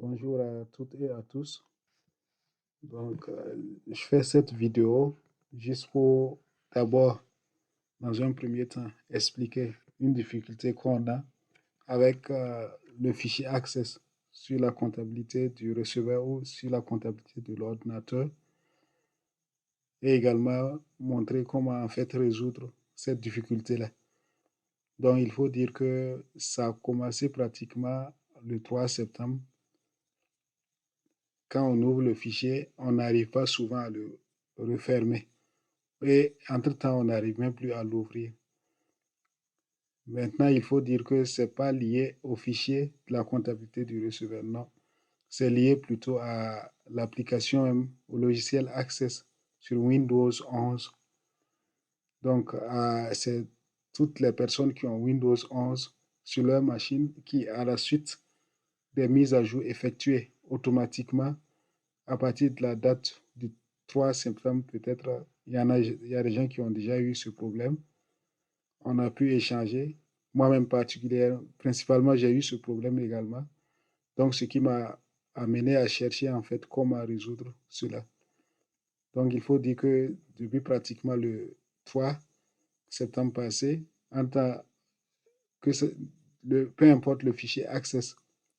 Bonjour à toutes et à tous. Je fais cette vidéo juste pour d'abord, dans un premier temps, expliquer une difficulté qu'on a avec le fichier Access sur la comptabilité du receveur ou sur la comptabilité de l'ordinateur et également montrer comment en fait résoudre cette difficulté-là. Donc, il faut dire que ça a commencé pratiquement le 3 septembre. Quand on ouvre le fichier, on n'arrive pas souvent à le refermer. Et entre-temps, on n'arrive même plus à l'ouvrir. Maintenant, il faut dire que ce n'est pas lié au fichier de la comptabilité du receveur, non. C'est lié plutôt à l'application même, au logiciel Access sur Windows 11. Donc, c'est toutes les personnes qui ont Windows 11 sur leur machine qui, à la suite des mises à jour effectuées automatiquement, à partir de la date du 3 septembre, peut-être, il y a des gens qui ont déjà eu ce problème. On a pu échanger. Moi-même particulièrement, principalement, j'ai eu ce problème également. Donc, ce qui m'a amené à chercher en fait comment résoudre cela. Donc, il faut dire que depuis pratiquement le 3 septembre passé, en tant que peu importe le fichier Access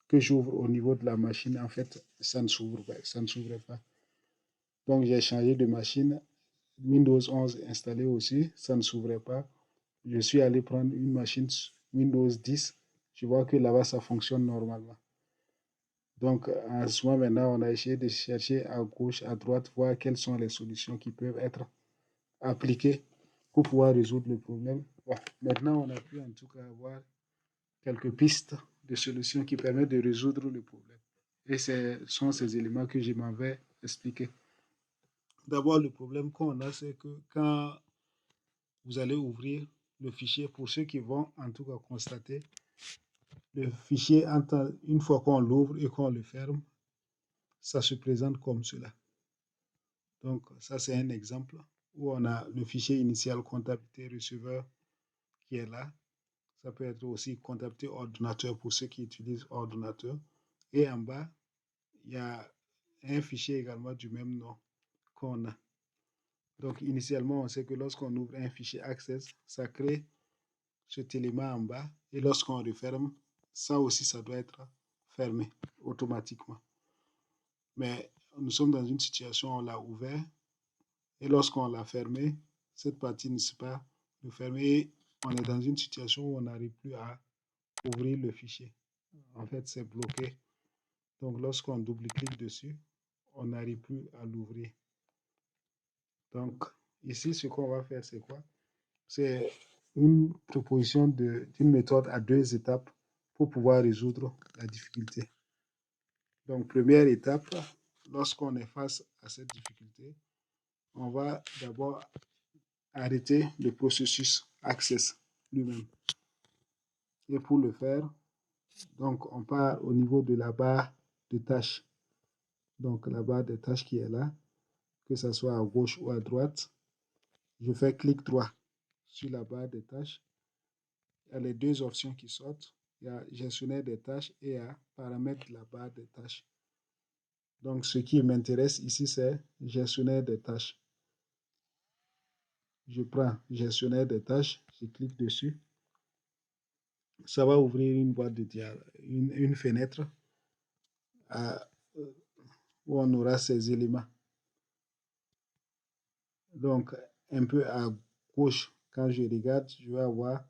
que j'ouvre au niveau de la machine, en fait, ça ne s'ouvre pas, ça ne s'ouvrait pas. Donc, j'ai changé de machine, Windows 11 installé aussi, ça ne s'ouvrait pas. Je suis allé prendre une machine Windows 10, je vois que là-bas, ça fonctionne normalement. Donc, en ce moment, maintenant, on a essayé de chercher à gauche, à droite, voir quelles sont les solutions qui peuvent être appliquées pour pouvoir résoudre le problème. Bon, maintenant, on a pu en tout cas avoir quelques pistes de solutions qui permettent de résoudre le problème. Et ce sont ces éléments que je m'en vais expliquer. D'abord, le problème qu'on a, c'est que quand vous allez ouvrir le fichier, pour ceux qui vont en tout cas constater, le fichier, une fois qu'on l'ouvre et qu'on le ferme, ça se présente comme cela. Donc, ça, c'est un exemple où on a le fichier initial comptabilité receveur qui est là. Ça peut être aussi comptabilité ordinateur pour ceux qui utilisent ordinateur. Et en bas, il y a un fichier également du même nom qu'on a. Donc, initialement, on sait que lorsqu'on ouvre un fichier Access, ça crée cet élément en bas. Et lorsqu'on referme, ça aussi, ça doit être fermé automatiquement. Mais nous sommes dans une situation où on l'a ouvert et lorsqu'on l'a fermé, cette partie ne s'est pas refermée. On est dans une situation où on n'arrive plus à ouvrir le fichier. En fait, c'est bloqué. Donc, lorsqu'on double-clique dessus, on n'arrive plus à l'ouvrir. Donc, ici, ce qu'on va faire, c'est quoi? C'est une proposition d'une méthode à 2 étapes pour pouvoir résoudre la difficulté. Donc, première étape, lorsqu'on est face à cette difficulté, on va d'abord arrêter le processus Access lui-même. Et pour le faire, donc on part au niveau de la barre de tâches. Donc la barre de tâches qui est là, que ce soit à gauche ou à droite, je fais clic droit sur la barre de tâches. Il y a les deux options qui sortent. Il y a gestionnaire des tâches et il y a paramètres de la barre de tâches. Donc ce qui m'intéresse ici, c'est gestionnaire des tâches. Je prends gestionnaire des tâches, je clique dessus. Ça va ouvrir une boîte de une fenêtre où on aura ces éléments. Donc, un peu à gauche, quand je regarde, je vais avoir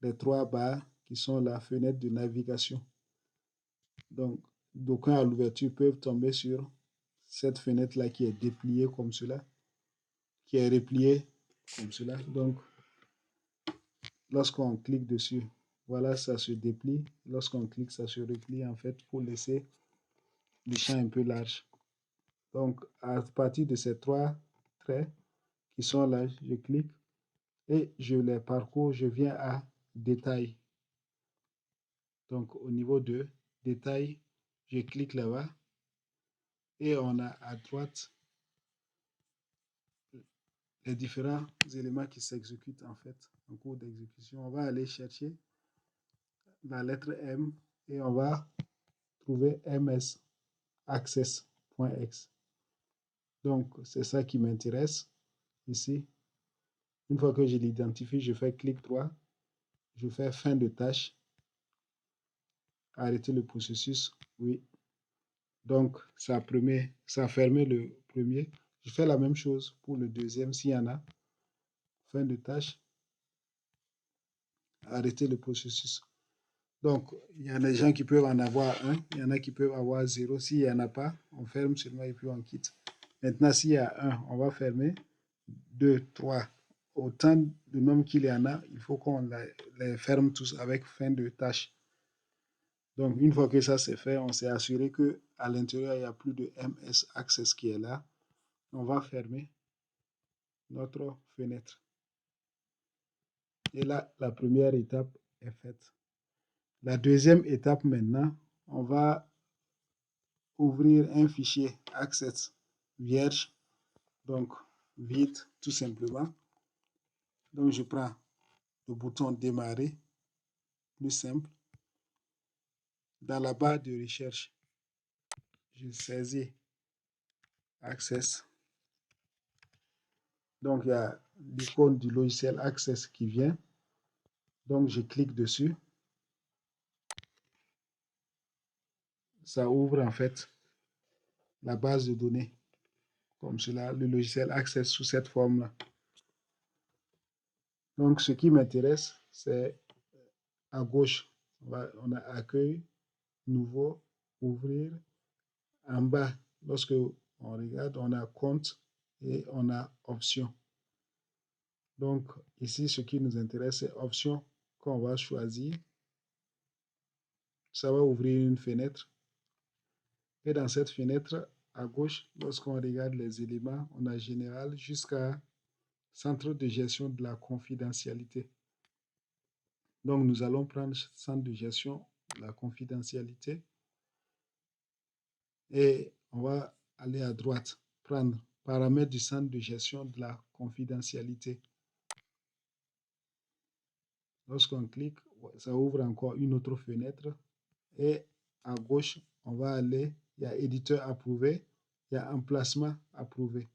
les 3 barres qui sont la fenêtre de navigation. Donc, d'aucuns à l'ouverture peuvent tomber sur cette fenêtre-là qui est dépliée comme cela, qui est repliée comme cela. Donc, lorsqu'on clique dessus, voilà, ça se déplie. Lorsqu'on clique, ça se replie en fait pour laisser le champ un peu large. Donc, à partir de ces 3 traits qui sont là, je clique et je les parcours, je viens à détail. Donc, au niveau de détail, je clique là-bas et on a à droite les différents éléments qui s'exécutent en fait en cours d'exécution. On va aller chercher la lettre M et on va trouver msaccess.x. Donc, c'est ça qui m'intéresse ici. Une fois que je l'identifie, je fais clic droit, je fais fin de tâche, arrêter le processus, oui. Donc, ça a fermé le premier. Je fais la même chose pour le deuxième s'il y en a. Fin de tâche, arrêter le processus. Donc, il y a des gens qui peuvent en avoir un, il y en a qui peuvent avoir zéro. S'il n'y en a pas, on ferme seulement et puis on quitte. Maintenant, s'il y a un, on va fermer. 2, 3. Autant de nombres qu'il y en a, il faut qu'on les ferme tous avec fin de tâche. Donc, une fois que ça c'est fait, on s'est assuré qu'à l'intérieur, il n'y a plus de MS Access qui est là. On va fermer notre fenêtre. Et là, la première étape est faite. La deuxième étape maintenant, on va ouvrir un fichier Access vierge, donc vide tout simplement. Donc, je prends le bouton démarrer, plus simple. Dans la barre de recherche, je saisis Access. Donc, il y a l'icône du logiciel Access qui vient. Donc, je clique dessus. Ça ouvre en fait la base de données. Comme cela, le logiciel Access sous cette forme-là. Donc, ce qui m'intéresse, c'est à gauche, on a accueil, nouveau, ouvrir. En bas, lorsque on regarde, on a compte et on a option. Donc, ici, ce qui nous intéresse, c'est option qu'on va choisir. Ça va ouvrir une fenêtre. Et dans cette fenêtre, à gauche, lorsqu'on regarde les éléments, on a général jusqu'à centre de gestion de la confidentialité. Donc, nous allons prendre centre de gestion de la confidentialité. Et on va aller à droite, prendre paramètres du centre de gestion de la confidentialité. Lorsqu'on clique, ça ouvre encore une autre fenêtre. Et à gauche, on va aller, il y a éditeur approuvé, il y a emplacement approuvé.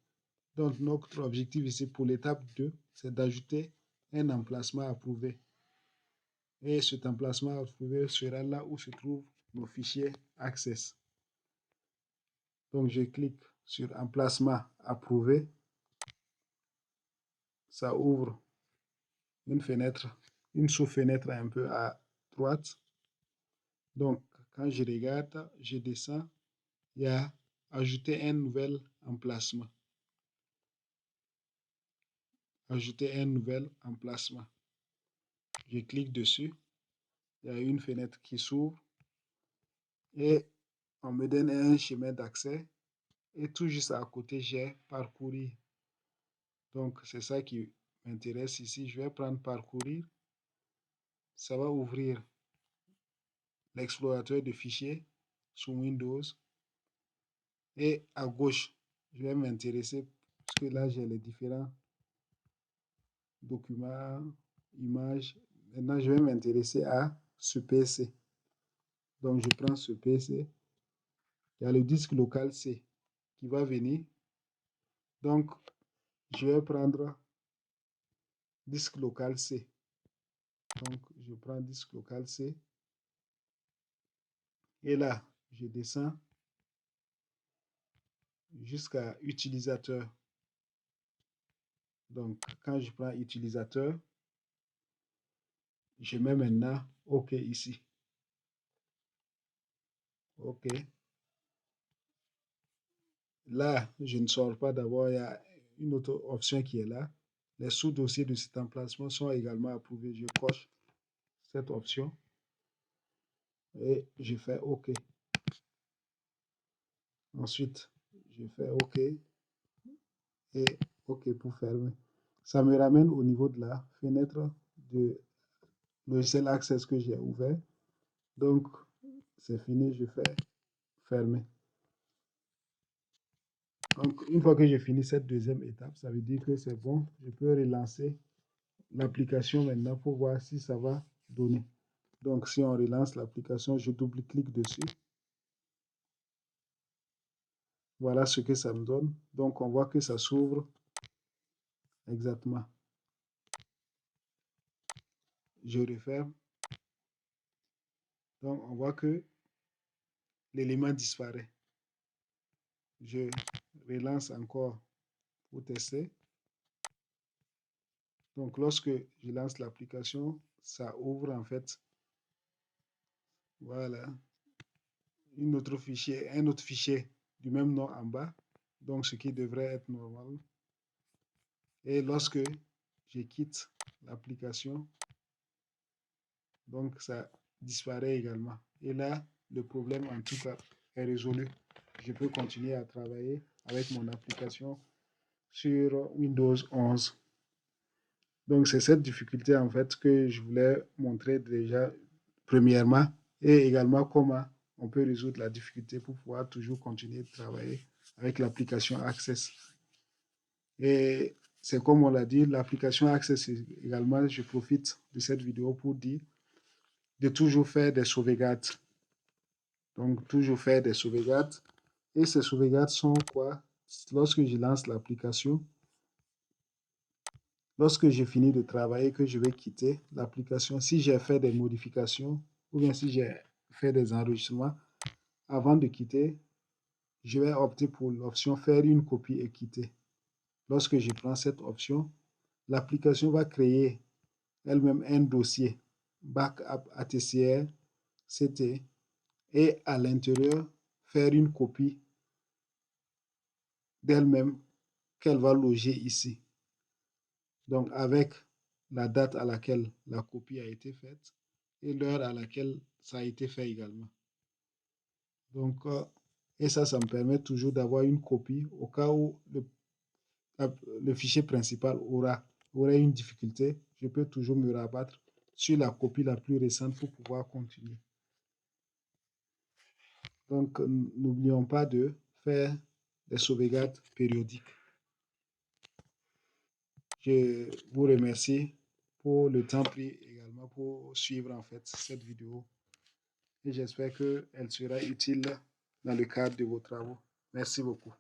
Donc, notre objectif ici pour l'étape 2, c'est d'ajouter un emplacement approuvé. Et cet emplacement approuvé sera là où se trouvent nos fichiers Access. Donc, je clique sur emplacement approuvé. Ça ouvre une fenêtre, une sous-fenêtre un peu à droite. Donc, quand je regarde, je descends, il y a ajouter un nouvel emplacement. Ajouter un nouvel emplacement. Je clique dessus. Il y a une fenêtre qui s'ouvre et on me donne un chemin d'accès. Et tout juste à côté, j'ai parcourir. Donc, c'est ça qui m'intéresse ici. Je vais prendre parcourir. Ça va ouvrir l'explorateur de fichiers sous Windows. Et à gauche, je vais m'intéresser, parce que là, j'ai les différents documents, images. Maintenant, je vais m'intéresser à ce PC. Donc, je prends ce PC. Il y a le disque local C qui va venir. Donc, je vais prendre disque local C. Donc, je prends disque local C. Et là, je descends jusqu'à utilisateur. Donc, quand je prends utilisateur, je mets maintenant OK ici. OK. Là, je ne sors pas d'abord, il y a une autre option qui est là. Les sous-dossiers de cet emplacement sont également approuvés. Je coche cette option et je fais OK. Ensuite, je fais OK et OK pour fermer. Ça me ramène au niveau de la fenêtre de logiciel Access que j'ai ouvert. Donc, c'est fini, je fais fermer. Donc, une fois que j'ai fini cette deuxième étape, ça veut dire que c'est bon. Je peux relancer l'application maintenant pour voir si ça va donner. Donc, si on relance l'application, je double-clique dessus. Voilà ce que ça me donne. Donc, on voit que ça s'ouvre exactement. Je referme. Donc, on voit que l'élément disparaît. Je relance encore pour tester. Donc, lorsque je lance l'application, ça ouvre en fait, voilà, un autre fichier du même nom en bas. Donc, ce qui devrait être normal. Et lorsque je quitte l'application, donc ça disparaît également. Et là, le problème en tout cas est résolu. Je peux continuer à travailler avec mon application sur Windows 11. Donc c'est cette difficulté en fait que je voulais montrer déjà premièrement et également comment on peut résoudre la difficulté pour pouvoir toujours continuer de travailler avec l'application Access. Et c'est comme on l'a dit, l'application Access également, je profite de cette vidéo pour dire de toujours faire des sauvegardes. Donc, toujours faire des sauvegardes. Et ces sauvegardes sont quoi? Lorsque je lance l'application, lorsque j'ai fini de travailler, que je vais quitter l'application, si j'ai fait des modifications ou bien si j'ai fait des enregistrements, avant de quitter, je vais opter pour l'option faire une copie et quitter. Lorsque je prends cette option, l'application va créer elle-même un dossier backup ATCR, CT, et à l'intérieur, faire une copie d'elle-même qu'elle va loger ici. Donc, avec la date à laquelle la copie a été faite et l'heure à laquelle ça a été fait également. Donc, et ça me permet toujours d'avoir une copie au cas où le fichier principal aurait une difficulté. Je peux toujours me rabattre sur la copie la plus récente pour pouvoir continuer. Donc, n'oublions pas de faire des sauvegardes périodiques. Je vous remercie pour le temps pris également pour suivre en fait cette vidéo et j'espère qu'elle sera utile dans le cadre de vos travaux. Merci beaucoup.